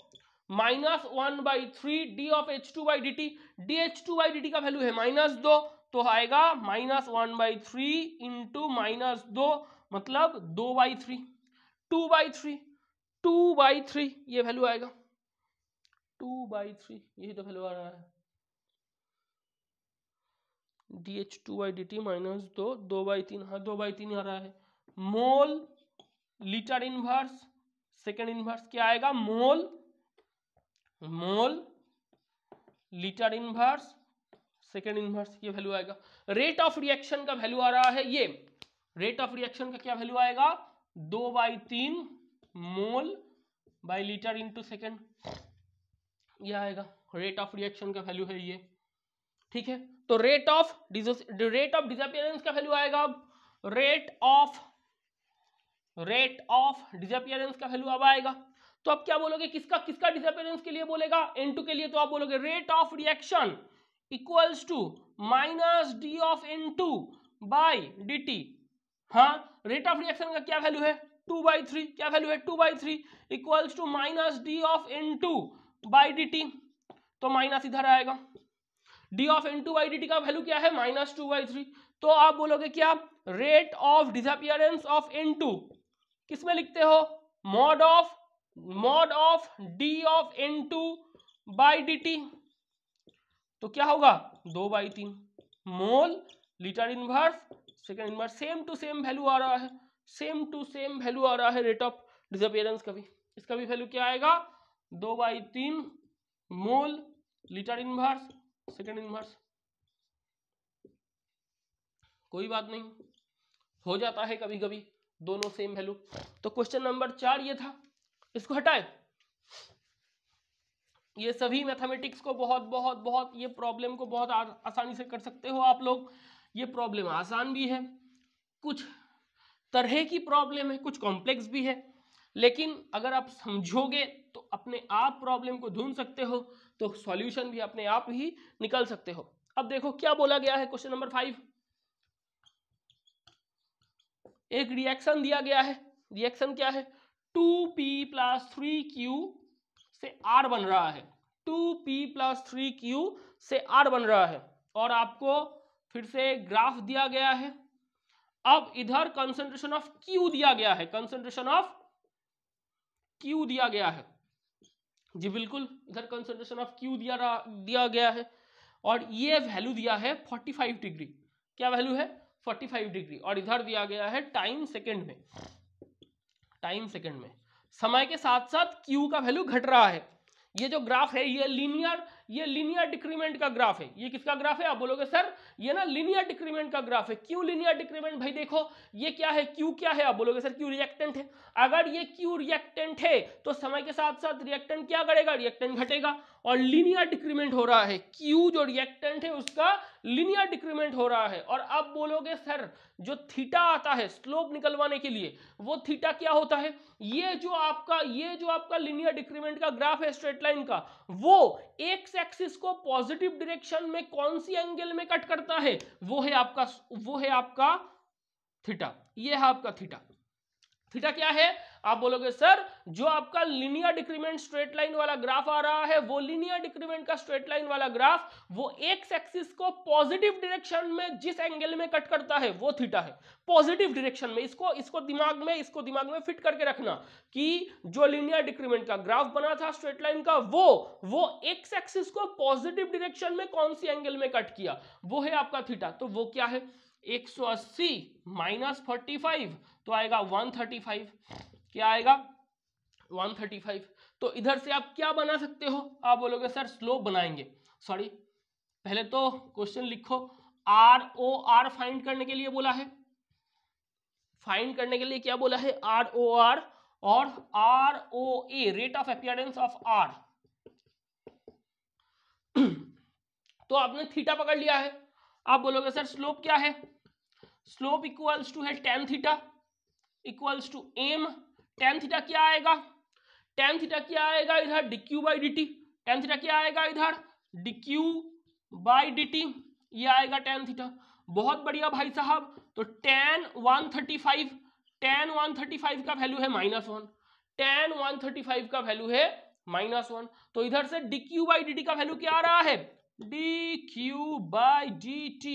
-1/3 d of H2 by dt। dH2 by dt का वैल्यू है -2, तो आएगा -1/3 इंटू -2 मतलब 2/3, 2/3, 2/3 ये वैल्यू आएगा, 2/3 यही तो वैल्यू आ रहा है। dH2 बाई dt -2, 2/3, हाँ 2/3 आ रहा है। मोल लीटर इनवर्स सेकेंड इनवर्स क्या आएगा? Mole litre inverse second inverse ये वैल्यू आएगा। रेट ऑफ रिएक्शन का वैल्यू आ रहा है, ये रेट ऑफ रिएक्शन का क्या वैल्यू आएगा? 2/3 मोल बाई लीटर इंटू सेकेंड, ये आएगा। रेट ऑफ रिएक्शन का वैल्यू है ये, ठीक है। तो रेट ऑफ डिसअपियरेंस का वैल्यू आएगा, रेट ऑफ डिसअपियरेंस का वैल्यू अब आएगा। तो अब क्या बोलोगे? किसका डिसअपियरेंस के लिए बोलेगा? N2 के लिए। तो आप बोलोगे rate of reaction equals to minus D of N2 by dt। हाँ, रेट ऑफ रिएक्शन का क्या वैल्यू है? 2/3। क्या वैल्यू है? 2/3 equals to minus D of N2 by dt। तो माइनस इधर आएगा, D of N2 by dt का वैल्यू क्या है? -2/3। तो आप बोलोगे क्या? Rate of disappearance of N2 किसमें लिखते हो? Mod of D of N2 by dt। तो क्या होगा? 2/3 mole litre inverse second inverse, same to same value आ रहा है, सेम टू सेम वैल्यू आ रहा है रेट ऑफ डिसअपियरेंस का भी। इसका भी वैल्यू क्या आएगा? 2/3 mole litre inverse second inverse. कोई बात नहीं, हो जाता है कभी कभी दोनों सेम वैल्यू। तो क्वेश्चन नंबर 4 ये था, इसको हटाए। ये सभी मैथमेटिक्स को बहुत ये प्रॉब्लम को बहुत आसानी से कर सकते हो आप लोग। ये प्रॉब्लम आसान भी है, कुछ तरह की प्रॉब्लम है, कुछ कॉम्प्लेक्स भी है, लेकिन अगर आप समझोगे तो अपने आप प्रॉब्लम को ढूंढ सकते हो, तो सॉल्यूशन भी अपने आप ही निकल सकते हो। अब देखो क्या बोला गया है क्वेश्चन नंबर 5। एक रिएक्शन दिया गया है, रिएक्शन क्या है? 2p + 3q से R बन रहा है, 2p + 3q से R बन रहा है, और आपको फिर से ग्राफ दिया गया है। अब इधर कंसंट्रेशन ऑफ Q दिया गया है, कंसंट्रेशन ऑफ Q दिया गया है जी, बिल्कुल इधर कंसंट्रेशन ऑफ Q दिया गया है, और ये वैल्यू दिया है 45 डिग्री। क्या वैल्यू है? 45 डिग्री। और इधर दिया गया है टाइम सेकंड में, टाइम सेकंड में। समय के साथ साथ Q का वैल्यू घट रहा है। ये जो ग्राफ है ये लीनियर डिक्रीमेंट का ग्राफ है। ये किसका ग्राफ है? आप बोलोगे सर ये ना लीनियर डिक्रीमेंट का ग्राफ है। क्यों लीनियर डिक्रीमेंट? भाई देखो ये क्या है, Q क्या है? आप बोलोगे सर Q रिएक्टेंट है। अगर ये Q रिएक्टेंट है तो समय के साथ साथ रिएक्टेंट क्या करेगा? रिएक्टेंट घटेगा, और लीनियर डिक्रीमेंट हो रहा है। Q जो रिएक्टेंट है उसका लीनियर डिक्रीमेंट हो रहा है। और अब बोलोगे सर जो थीटा आता है स्लोप निकलवाने के लिए, वो थीटा क्या होता है? ये जो आपका लीनियर डिक्रीमेंट का ग्राफ है स्ट्रेट लाइन का, वो एक्स एक्सिस को पॉजिटिव डायरेक्शन में कौन सी एंगल में कट करता है? वो है आपका थीटा। ये है आपका थीटा। थीटा क्या है? आप बोलोगे सर जो आपका लीनियर डिक्रीमेंट स्ट्रेट लाइन वाला ग्राफ आ रहा है, वो लीनियर डिक्रीमेंट का स्ट्रेट लाइन वाला ग्राफ वो एक्स एक्सिस को पॉजिटिव डायरेक्शन में जिस एंगल में कट करता है वो थीटा है, पॉजिटिव डायरेक्शन में। इसको दिमाग में फिट करके रखना कि जो लीनियर डिक्रीमेंट का ग्राफ बना था स्ट्रेट लाइन का, वो एक्स एक्सिस को पॉजिटिव डायरेक्शन में कौन सी एंगल में कट किया, वो है आपका थीटा। तो वो क्या है? 180 माइनस 45 तो आएगा 135। क्या आएगा? 135। तो इधर से आप क्या बना सकते हो? आप बोलोगे सर स्लोप बनाएंगे। सॉरी, पहले तो क्वेश्चन लिखो। आर ओ आर फाइंड करने के लिए बोला है, फाइंड करने के लिए क्या बोला है? आर ओ आर और R O A, rate of appearance of R. तो आपने थीटा पकड़ लिया है। आप बोलोगे सर स्लोप क्या है? स्लोप इक्वल्स टू है tan theta equals to M. Tan theta क्या आएगा? टेन थीटा क्या आएगा इधर? dq by dt। Tan theta क्या आएगा इधर? dq by dt। ये आएगा टेन थीटा। बहुत बढ़िया भाई साहब। तो टेन 135, टेन 135 का वैल्यू है -1, टेन 135 का वैल्यू है -1। तो इधर से dq बाई dt का वैल्यू क्या आ रहा है? dq बाई dt,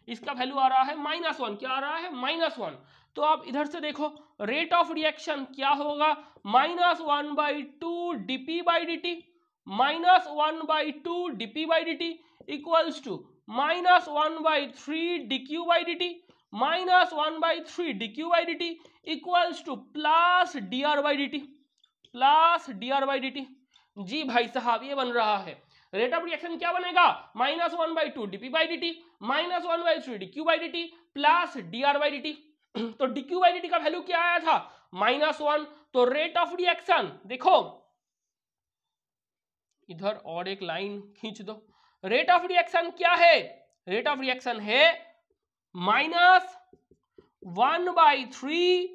इसका वैल्यू आ रहा है -1। क्या आ रहा है? -1। तो आप इधर से देखो रेट ऑफ रिएक्शन क्या होगा? -1 by two dp by dt, -1 by two dp by dt equals to -1 by 3 dq by dt, -1 by 3 dq by dt equals to plus dr by dt, plus dr by dt। जी भाई साहब, ये बन रहा है rate of reaction. क्या बनेगा? -1 by two dp by dt, -1 by 3 dq by dt plus dr by dt। तो dq बाई dt का वैल्यू क्या आया था? -1। तो रेट ऑफ रिएक्शन देखो, इधर और एक लाइन खींच दो। रेट ऑफ रिएक्शन क्या है? रेट ऑफ रिएक्शन है -1 बाई 3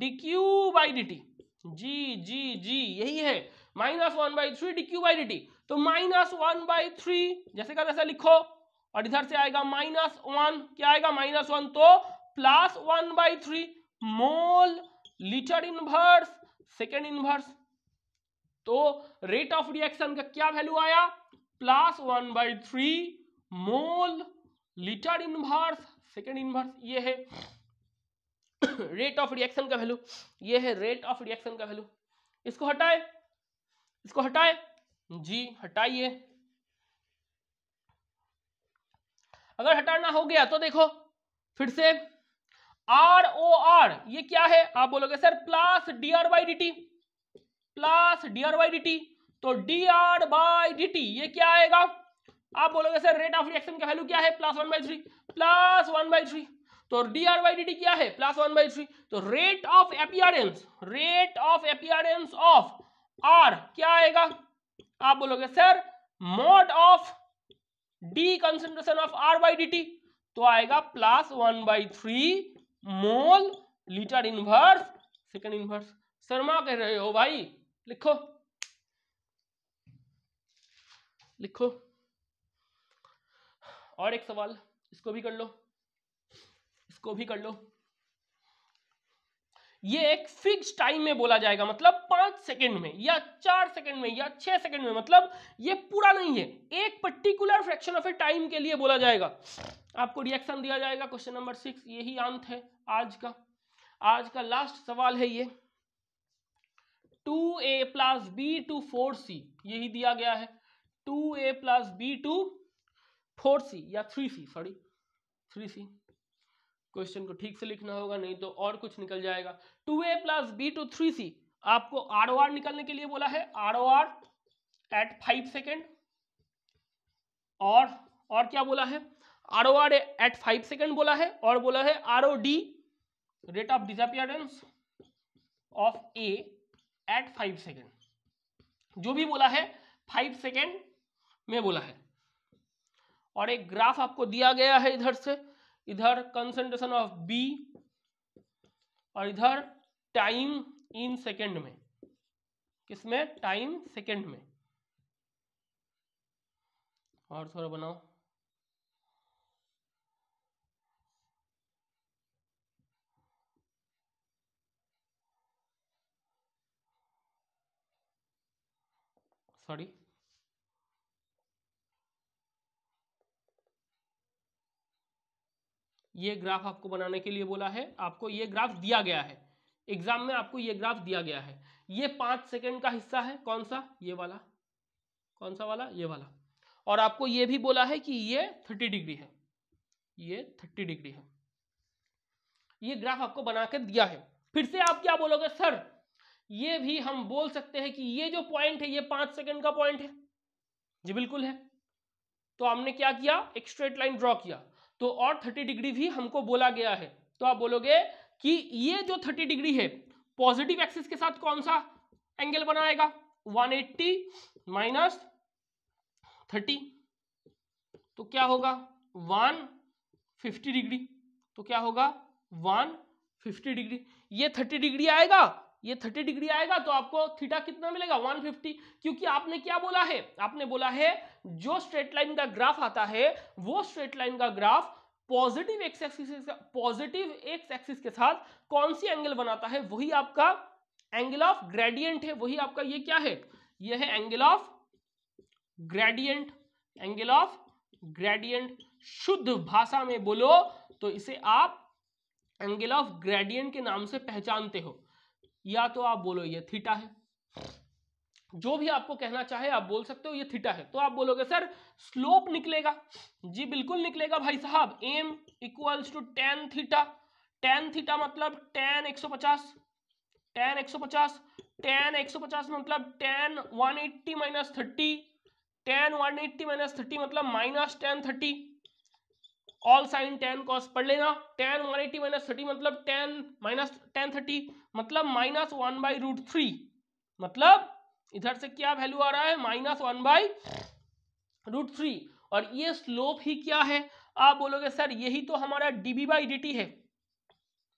dq बाई dt। जी जी जी, यही है -1 बाई 3 dq बाई dt। तो -1 बाई 3 जैसे का तैसा लिखो, और इधर से आएगा -1। क्या आएगा? -1। तो +1 by 3 mole litre inverse second inverse. तो रेट ऑफ रिएक्शन का क्या वैल्यू आया? +1 by 3 mole litre inverse second inverse. ये है रेट ऑफ रिएक्शन का वैल्यू, ये है रेट ऑफ रिएक्शन का वैल्यू। इसको हटाए, इसको हटाए जी, हटाइए। अगर हटाना हो गया तो देखो फिर से आर ओ आर, ये क्या है? आप बोलोगे sir plus D R by D T, plus D R by D T. तो D R by D T ये क्या आएगा? आप बोलोगे सर रेट ऑफ रिएक्शन का वैल्यू क्या है? +1 बाई 3, +1 बाई 3। तो D R by D T क्या है? +1 बाई 3। तो rate of appearance, rate of appearance of R क्या आएगा? आप बोलोगे sir mod of D concentration of R by D T, तो आएगा +1 by 3 mole litre inverse second inverse. Sharma कह रहे हो भाई? लिखो लिखो। और एक सवाल, इसको भी कर लो, इसको भी कर लो। ये एक फिक्स टाइम में बोला जाएगा, मतलब 5 सेकंड में या 4 सेकंड में या 6 सेकंड में, मतलब ये पूरा नहीं है, एक particular fraction of A time के लिए बोला जाएगा। आपको रिएक्शन दिया जाएगा क्वेश्चन नंबर 6। यही अंत है आज का लास्ट सवाल है ये। 2a plus B to 4c, यही दिया गया है। 2a plus B to 4c या 3c, सॉरी 3c। क्वेश्चन को ठीक से लिखना होगा, नहीं तो और कुछ निकल जाएगा। 2a plus B to 3c, आपको आर ओ आर निकालने के लिए बोला है, R O R at 5 second. और क्या बोला है? R O R at 5 second बोला है, और बोला है R O D rate of disappearance of A at 5 second. जो भी बोला है 5 सेकेंड में बोला है। और एक ग्राफ आपको दिया गया है इधर से, इधर कंसंट्रेशन ऑफ बी और इधर टाइम इन सेकेंड में। किसमें? टाइम सेकेंड में। और थोड़ा बनाओ। सॉरी, ये ग्राफ आपको बनाने के लिए बोला है, आपको ये ग्राफ दिया गया है एग्जाम में, आपको ये ग्राफ दिया गया है। ये 5 सेकंड का हिस्सा है, कौन सा, ये वाला, कौन सा वाला, ये वाला। और आपको ये भी बोला है कि ये 30 डिग्री है, ये 30 डिग्री है। ये ग्राफ आपको बना के दिया है। फिर से आप क्या बोलोगे, सर ये भी हम बोल सकते हैं कि ये जो पॉइंट है ये 5 सेकंड का पॉइंट है। जी बिल्कुल है। तो हमने क्या किया, एक स्ट्रेट लाइन ड्रॉ किया, तो और 30 डिग्री भी हमको बोला गया है। तो आप बोलोगे कि ये जो 30 डिग्री है पॉजिटिव एक्सिस के साथ कौन सा एंगल बनाएगा, 180 माइनस 30, तो क्या होगा 150 डिग्री। तो क्या होगा 150 डिग्री। ये 30 डिग्री आएगा, ये 30 डिग्री आएगा, तो आपको थीटा कितना मिलेगा 150, क्योंकि आपने क्या बोला है, आपने बोला है जो स्ट्रेट लाइन का ग्राफ आता है वो स्ट्रेट लाइन का ग्राफ पॉजिटिव एक्स एक्सिस के साथ कौन सी एंगल बनाता है, वही आपका एंगल ऑफ ग्रेडियंट है, वही आपका ये क्या है, ये है angle of gradient. Angle of gradient शुद्ध भाषा में बोलो तो इसे आप एंगल ऑफ ग्रेडियंट के नाम से पहचानते हो, या तो आप बोलो ये थीटा है, जो भी आपको कहना चाहे आप बोल सकते हो ये थीटा है। तो आप बोलोगे सर स्लोप निकलेगा, जी बिल्कुल निकलेगा भाई साहब, M equals to tan theta. Tan theta मतलब टेन 150, टेन 150, टेन 150 मतलब टेन 180 माइनस 30, टेन 180 माइनस 30 मतलब minus tan 30, all sine tan cos पढ़ लेना। टेन 180 माइनस 30 मतलब टेन माइनस टेन 30 मतलब माइनस 1/√3, मतलब इधर से क्या वैल्यू आ रहा है माइनस 1/√3। और ये स्लोप ही क्या है, आप बोलोगे सर यही तो हमारा dB/dt है।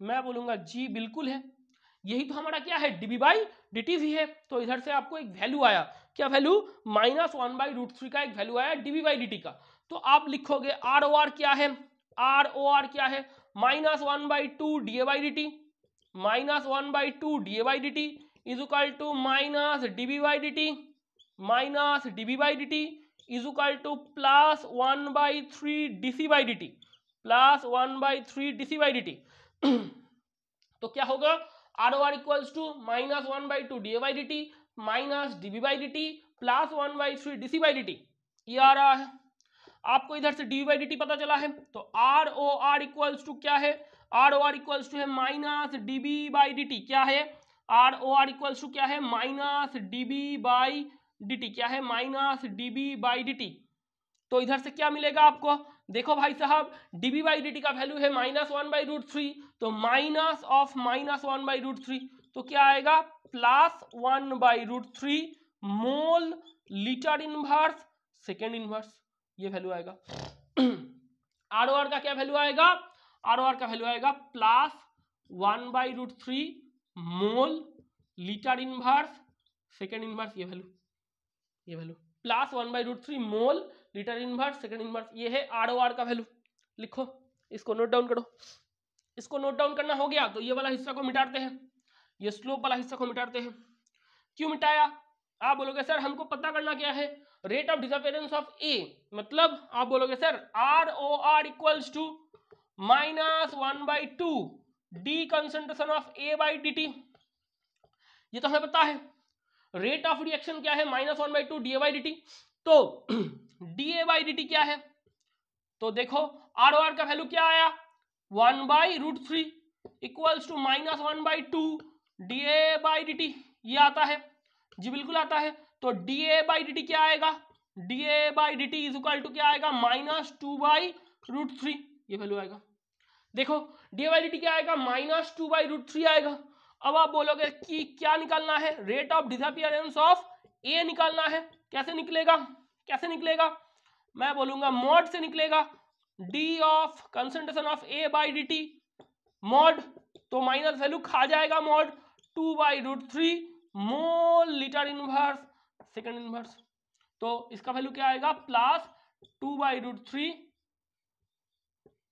मैं बोलूंगा जी बिल्कुल है, यही तो हमारा क्या है dB/dt भी है। तो इधर से आपको एक वैल्यू आया, क्या वैल्यू, माइनस 1/√3 का एक वैल्यू आया dB/dt का। तो आप लिखोगे ROR क्या है, ROR क्या है, minus 1/2 dA/dt, minus 1/2 dA/dt is equal to minus dB/dt, minus dB/dt is equal to plus 1/3 dC/dt, plus 1/3 dC/dt। तो क्या होगा ROR equals to minus 1/2 dA/dt minus dB/dt plus 1/3 dC/dt, ये आ रहा है। आपको इधर से dB/dt पता चला है, तो ROR इक्वल्स टू क्या है, ROR इक्वल्स टू है माइनस dB/dt, क्या है ROR इक्वल्स टू क्या है माइनस dB/dt, क्या है माइनस dB/dt। तो इधर से क्या मिलेगा आपको, देखो भाई साहब dB/dt का वैल्यू है माइनस 1/√3, तो माइनस ऑफ माइनस 1/√3, तो क्या आएगा plus 1/√3 mole litre inverse second inverse, ये वैल्यू आएगा। ROR का क्या वैल्यू आएगा, ROR का वैल्यू आएगा plus 1/√3 mole litre inverse second inverse, ये value plus 1/√3 mole litre inverse second inverse, ये है ROR का वैल्यू। लिखो, इसको नोट डाउन करो, इसको नोट डाउन करना हो गया तो ये वाला हिस्सा को मिटाते हैं, ये स्लोप वाला हिस्सा को मिटाते हैं। क्यों मिटाया, आप बोलोगे सर हमको पता करना क्या है, rate of disappearance of A, मतलब आप बोलोगे sir ROR equals to minus 1/2 D concentration of A/dt, ये तो हमें पता है। रेट ऑफ रिएक्शन क्या है माइनस 1/2 dA/dt, तो dA/dt क्या है, तो देखो ROR का वैल्यू क्या आया 1/√3 इक्वल्स टू माइनस 1/2 dA/dt, ये आता है, जी बिल्कुल आता है। तो dA/dt क्या आएगा, dA/dt इज इक्वल टू क्या आएगा माइनस 2/√3, ये वैल्यू आएगा। देखो dA/dt क्या आएगा माइनस 2/√3 आएगा। अब आप बोलोगे कि क्या निकालना है, रेट ऑफ डिसअपियरेंस ऑफ ए निकालना है, कैसे निकलेगा, कैसे निकलेगा, मैं बोलूंगा मॉड से निकलेगा, D of concentration of A/dt mod, तो माइनस वैल्यू खा जाएगा मॉड 2/√3 मोल लीटर इनवर्स सेकंड इनवर्स, तो इसका वैल्यू क्या आएगा प्लस 2/√3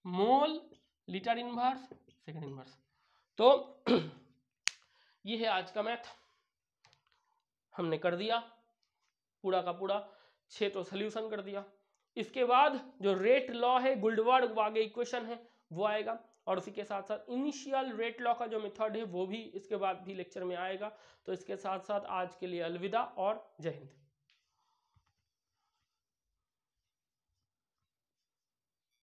मोल लीटर इनवर्स सेकंड इनवर्स। तो ये है आज का मैथ, हमने कर दिया। पूरा का पूरा 6 तो सोल्यूशन कर दिया। इसके बाद जो रेट लॉ है, गुल्डबर्ग इक्वेशन है, वो आएगा, और उसी के साथ साथ इनिशियल रेट लॉ का जो मेथड है वो भी इसके बाद भी लेक्चर में आएगा। तो इसके साथ साथ आज के लिए अलविदा और जय हिंद।